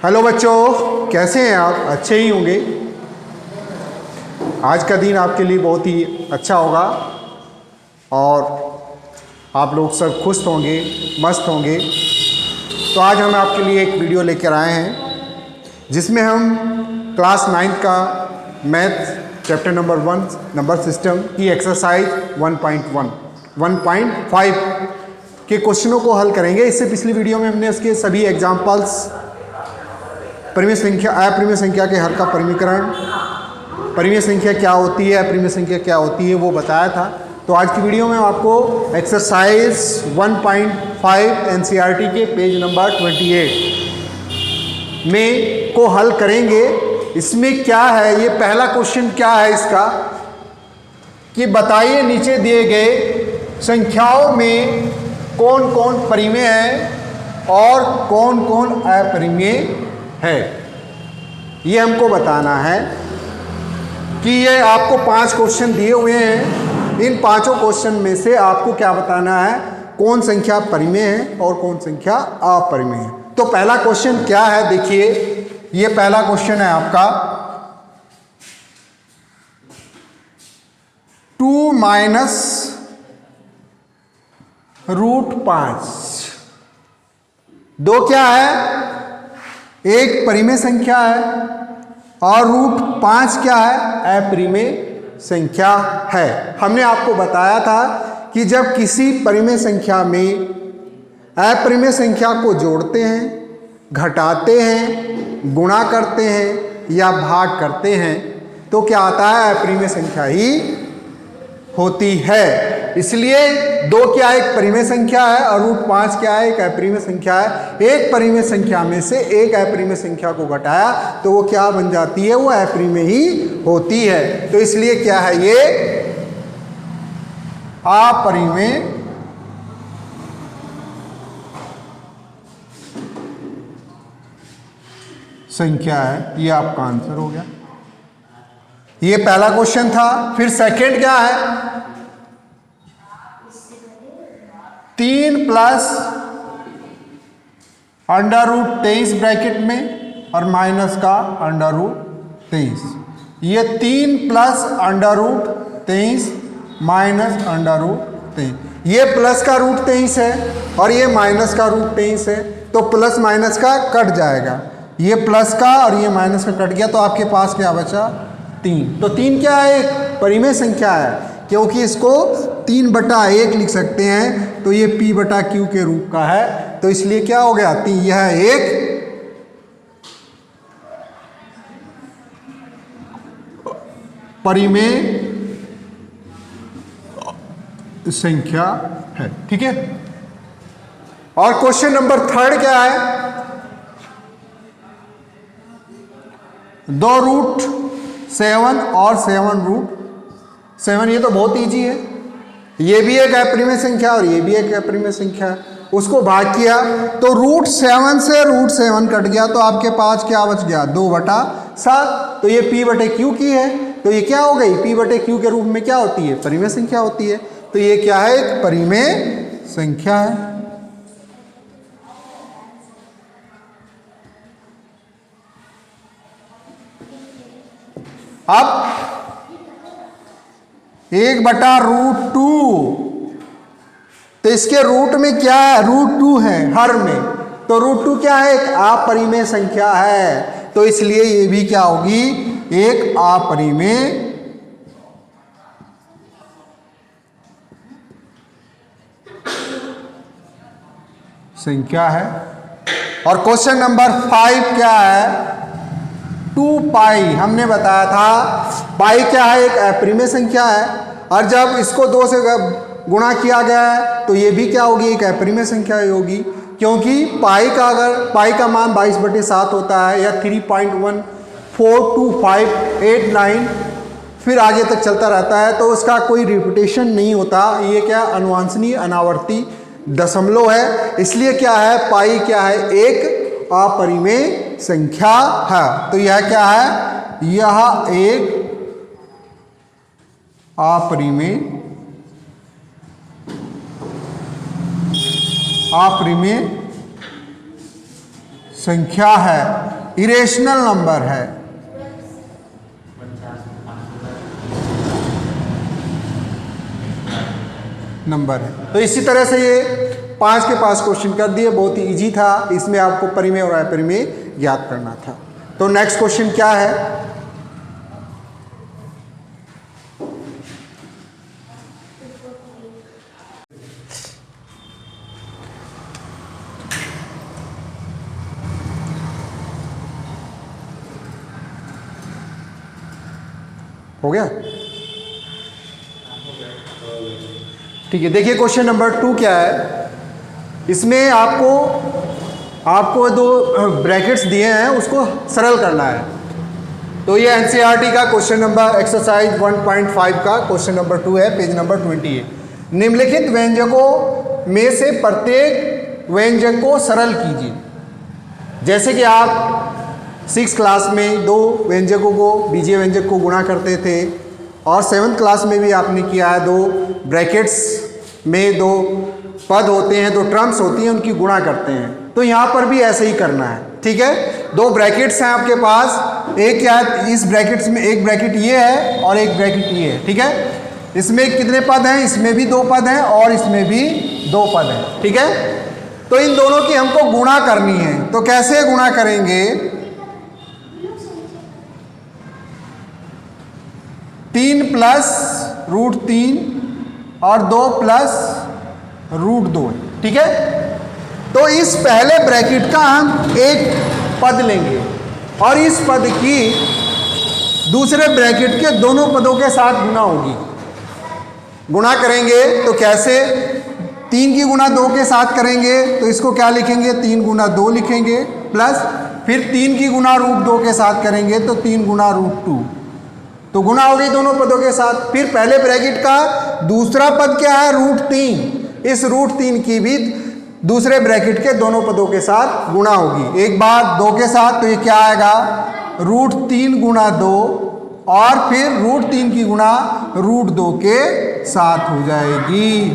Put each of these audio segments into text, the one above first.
Hello बच्चों, कैसे हैं आप? अच्छे ही होंगे। आज का दिन आपके लिए बहुत ही अच्छा होगा और आप लोग सब खुश होंगे, मस्त होंगे। तो आज हम आपके लिए एक वीडियो लेकर आए हैं जिसमें हम क्लास 9 का math chapter number 1 number system की एक्सरसाइज 1.5 के क्वेश्चनों को हल करेंगे। इससे पिछली वीडियो में हमने उसके सभी एग्जाम्पल्स, परिमेय संख्या, अपरिमेय संख्या के हर का परिमीकरण, परिमेय संख्या क्या होती है, अपरिमेय संख्या क्या होती है, वो बताया था। तो आज की वीडियो में आपको एक्सरसाइज 1.5 एनसीईआरटी के पेज नंबर 28 में को हल करेंगे। इसमें क्या है, ये पहला क्वेश्चन क्या है इसका कि बताइए नीचे दिए गए संख्याओं में कौन कौन परिमेय है और कौन कौन अपरिमेय है। ये हमको बताना है कि ये आपको 5 क्वेश्चन दिए हुए हैं। इन पांचों क्वेश्चन में से आपको क्या बताना है, कौन संख्या परिमेय है और कौन संख्या अपरिमेय है। तो पहला क्वेश्चन क्या है, देखिए ये पहला क्वेश्चन है आपका 2 माइनस √5। 2 क्या है, एक परिमेय संख्या है और √5 क्या है, अपरिमेय संख्या है। हमने आपको बताया था कि जब किसी परिमेय संख्या में अपरिमेय संख्या को जोड़ते हैं, घटाते हैं, गुणा करते हैं या भाग करते हैं तो क्या आता है, अपरिमेय संख्या ही होती है। इसलिए 2 क्या एक परिमेय संख्या है और √5 क्या है, एक अपरिमेय संख्या है। एक परिमेय संख्या में से एक अपरिमेय संख्या को घटाया तो वो क्या बन जाती है, वो अपरिमेय ही होती है। तो इसलिए क्या है, ये अपरिमेय संख्या है। ये आपका आंसर हो गया। ये पहला क्वेश्चन था। फिर सेकंड क्या है, 3 प्लस √23 ब्रैकेट में और माइनस का √23। ये 3 प्लस √23 माइनस √23, ये प्लस का √23 है और ये माइनस का √23 है। तो प्लस माइनस का कट जाएगा, ये प्लस का और ये माइनस का कट गया तो आपके पास क्या बचा, 3। तो 3 क्या है, एक परिमेय संख्या है क्योंकि इसको 3/1 लिख सकते हैं। तो ये p/q के रूप का है। तो इसलिए क्या हो गया, यह एक परिमेय संख्या है। ठीक है। और क्वेश्चन नंबर 3 क्या है, 2 √7 और 7 ये तो बहुत ईजी है। ये भी एक अपरिमेय संख्या और ये भी एक अपरिमेय संख्या है। उसको भाग किया तो √7 से √7 कट गया तो आपके पास क्या बच गया, 2/7। तो ये p/q की है। तो ये क्या हो गई, p/q के रूप में क्या होती है, परिमेय संख्या होती है। तो ये क्या है, एक परिमेय संख्या है। अब 1/√2, तो इसके रूट में क्या है, √2 है हर में। तो √2 क्या है, एक अपरिमेय संख्या है। तो इसलिए ये भी क्या होगी, एक अपरिमेय संख्या है। और क्वेश्चन नंबर 5 क्या है, 2π। हमने बताया था पाई क्या है, एक अपरिमेय संख्या है और जब इसको 2 से गुणा किया गया है तो ये भी क्या होगी, एक अपरिमेय संख्या होगी क्योंकि पाई का मान 22/7 होता है या 3.142589 फिर आगे तक चलता रहता है। तो उसका कोई रिपीटेशन नहीं होता। ये क्या, अनुवांशनीय अनावर्ती दशमलव है। इसलिए क्या है, पाई क्या है, एक अपरिमेय संख्या है। तो यह क्या है, यह एक अपरिमेय संख्या है, इरेशनल नंबर है। नंबर है। तो इसी तरह से ये 5 के 5 क्वेश्चन कर दिए, बहुत ही इजी था। इसमें आपको परिमेय और अपरिमेय ज्ञात करना था। तो नेक्स्ट क्वेश्चन क्या है? हो गया? ठीक है, देखिए क्वेश्चन नंबर 2 क्या है। इसमें आपको दो ब्रैकेट्स दिए हैं, उसको सरल करना है। तो ये एनसीईआरटी का क्वेश्चन नंबर एक्सरसाइज 1.5 का क्वेश्चन नंबर 2 है, पेज नंबर 28। निम्नलिखित व्यंजकों में से प्रत्येक व्यंजक को सरल कीजिए। जैसे कि आप 6 क्लास में 2 व्यंजकों को, बीजीय व्यंजक को गुणा करते थे, और 7th क्लास में भी आपने किया है। 2 ब्रैकेट्स में 2 पद होते हैं, 2 टर्म्स होती हैं, उनकी गुणा करते हैं। तो यहाँ पर भी ऐसे ही करना है। ठीक है, 2 ब्रैकेट्स हैं आपके पास। एक क्या है, इस ब्रैकेट्स में एक ब्रैकेट ये है और एक ब्रैकेट ये है। ठीक है, इसमें कितने पद हैं? इसमें भी 2 पद हैं और इसमें भी 2 पद हैं। ठीक है, तो इन दोनों की हमको गुणा करनी है। तो कैसे गुणा करेंगे? 3 प्लस √3 और 2 प्लस √2। ठीक है, तो इस पहले ब्रैकेट का हम एक पद लेंगे और इस पद की दूसरे ब्रैकेट के दोनों पदों के साथ गुणा होगी। गुणा करेंगे तो कैसे? 3 की गुणा 2 के साथ करेंगे तो इसको क्या लिखेंगे? 3 गुना 2 लिखेंगे, प्लस फिर 3 की गुणा √2 के साथ करेंगे तो 3 गुना √2। तो गुणा हो गई दोनों पदों के साथ। फिर पहले ब्रैकेट का दूसरा पद क्या है? √3। इस √3 की भी दूसरे ब्रैकेट के दोनों पदों के साथ गुणा होगी। एक बार 2 के साथ, तो ये क्या आएगा? √3 गुना 2 और फिर √3 की गुणा √2 के साथ हो जाएगी।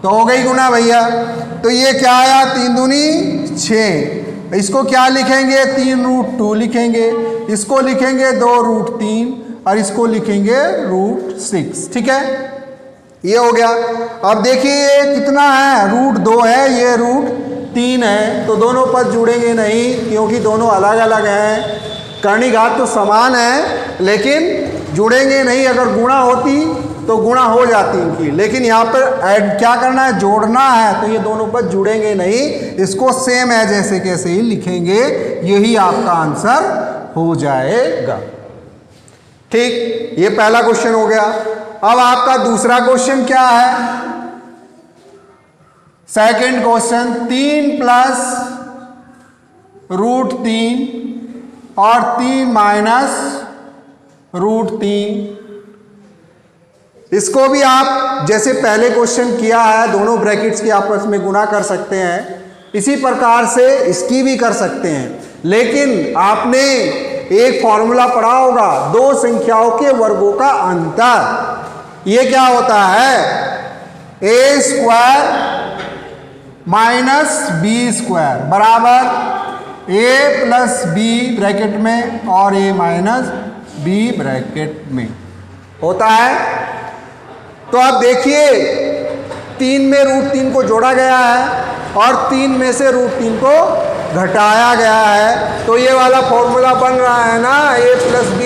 तो हो गई गुणा भैया। तो ये क्या आया? 3 दूनी 6। इसको क्या लिखेंगे? 3 √2 लिखेंगे। इसको लिखेंगे 2 √3 और इसको लिखेंगे √6। ठीक है, ये हो गया। अब देखिए ये कितना है? √2 है, ये √3 है। तो दोनों पद जुड़ेंगे नहीं क्योंकि दोनों अलग अलग हैं। करनी घात तो समान है लेकिन जुड़ेंगे नहीं। अगर गुणा होती तो गुणा हो जाती इनकी, लेकिन यहाँ पर ऐड क्या करना है? जोड़ना है। तो ये दोनों पद जुड़ेंगे नहीं, इसको सेम है जैसे कैसे ही लिखेंगे। यही आपका आंसर हो जाएगा। ठीक, ये पहला क्वेश्चन हो गया। अब आपका दूसरा क्वेश्चन क्या है? सेकंड क्वेश्चन, 3 प्लस √3 और 3 माइनस √3। इसको भी आप जैसे पहले क्वेश्चन किया है, दोनों ब्रैकेट्स की आपस में गुणा कर सकते हैं, इसी प्रकार से इसकी भी कर सकते हैं। लेकिन आपने एक फॉर्मूला पढ़ा होगा, 2 संख्याओं के वर्गों का अंतर। ये क्या होता है? a² माइनस b² बराबर a प्लस b ब्रैकेट में और a माइनस b ब्रैकेट में होता है। तो आप देखिए 3 में √3 को जोड़ा गया है और 3 में से √3 को घटाया गया है। तो ये वाला फॉर्मूला बन रहा है ना, a प्लस b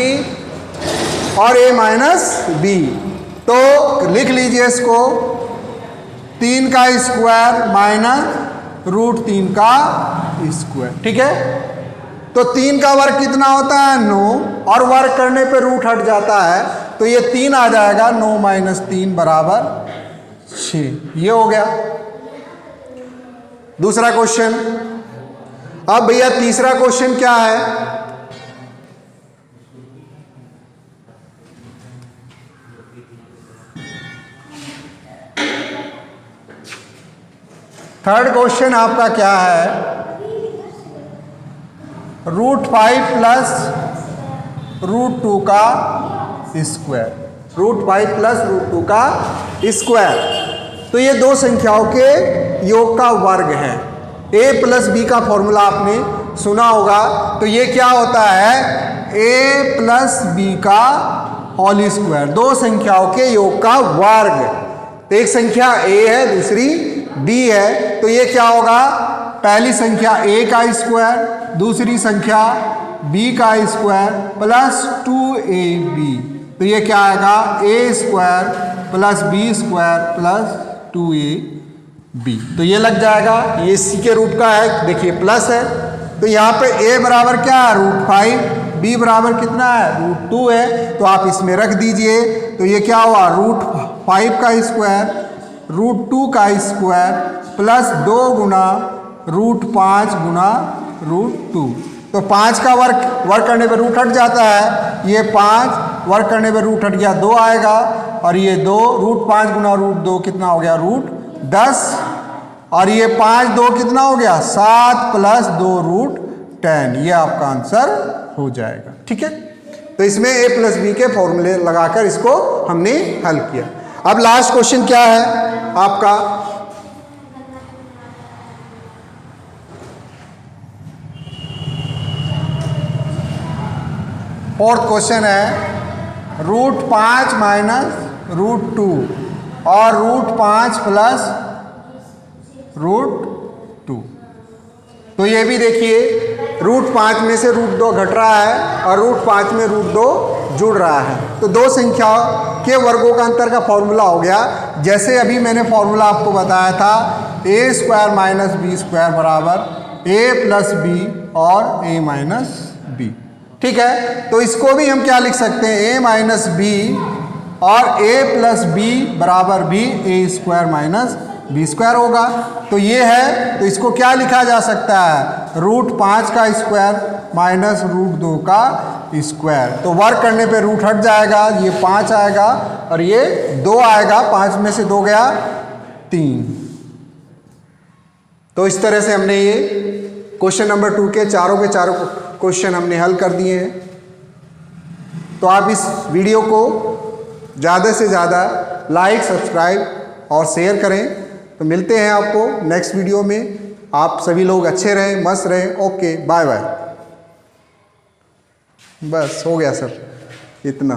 और a माइनस b। तो लिख लीजिए इसको, 3 का स्क्वायर माइनस √3 का स्क्वायर। ठीक है, तो 3 का वर्ग कितना होता है? 9, और वर्ग करने पे रूट हट जाता है तो ये 3 आ जाएगा। 9 माइनस 3 बराबर 6। ये हो गया दूसरा क्वेश्चन। अब भैया तीसरा क्वेश्चन क्या है? थर्ड क्वेश्चन आपका क्या है? √5 प्लस √2 का स्क्वायर। √5 प्लस √2 का स्क्वायर। तो ये 2 संख्याओं के योग का वर्ग है। a प्लस b का फॉर्मूला आपने सुना होगा, तो ये क्या होता है a प्लस बी का होल स्क्वायर, दो संख्याओं के योग का वर्ग। तो एक संख्या a है, दूसरी b है, तो ये क्या होगा, पहली संख्या a का स्क्वायर, दूसरी संख्या b का स्क्वायर प्लस 2ab, तो ये क्या आएगा a square plus b square plus 2ab। तो ये लग जाएगा, ये c के रूट का है, देखिए प्लस है, तो यहाँ पे a बराबर क्या है √5, b बराबर कितना है √2 है, तो आप इसमें रख दीजिए। तो ये क्या हुआ √5 का स्क्वायर √2 का स्क्वायर प्लस 2 गुना √5 गुना √2। तो 5 का वर्क करने पे रूट हट जाता है, ये 5 वर्क करने पे रूट हट गया 2 आएगा, और ये 2 √5 गुना √2 कितना हो गया √10, और ये 5 2 कितना हो गया 7 प्लस 2 √10, ये आपका आंसर हो जाएगा। ठीक है, तो इसमें a प्लस बी के फॉर्मूले लगाकर इसको हमने हल किया। अब लास्ट क्वेश्चन क्या है आपका, फोर्थ क्वेश्चन है √5 माइनस √2 और √5 प्लस √2। तो ये भी देखिए √5 में से √2 घट रहा है और √5 में √2 जुड़ रहा है, तो दो संख्याओं के वर्गों का अंतर का फॉर्मूला हो गया। जैसे अभी मैंने फॉर्मूला आपको बताया था a square minus B square बराबर a प्लस बी और a माइनस बी। ठीक है, तो इसको भी हम क्या लिख सकते हैं a माइनस बी और a प्लस बी बराबर भी a square minus B square होगा। तो ये है, तो इसको क्या लिखा जा सकता है √5 का स्क्वायर माइनस √2 का स्क्वायर। तो वर्क करने पे रूट हट जाएगा, ये 5 आएगा और ये 2 आएगा, 5 में से 2 गया 3। तो इस तरह से हमने ये क्वेश्चन नंबर 2 के चारों क्वेश्चन हमने हल कर दिए हैं। तो आप इस वीडियो को ज़्यादा से ज़्यादा लाइक, सब्सक्राइब और शेयर करें। तो मिलते हैं आपको नेक्स्ट वीडियो में। आप सभी लोग अच्छे रहें, मस्त रहें। Okay, bye bye. बस हो गया सर, इतना।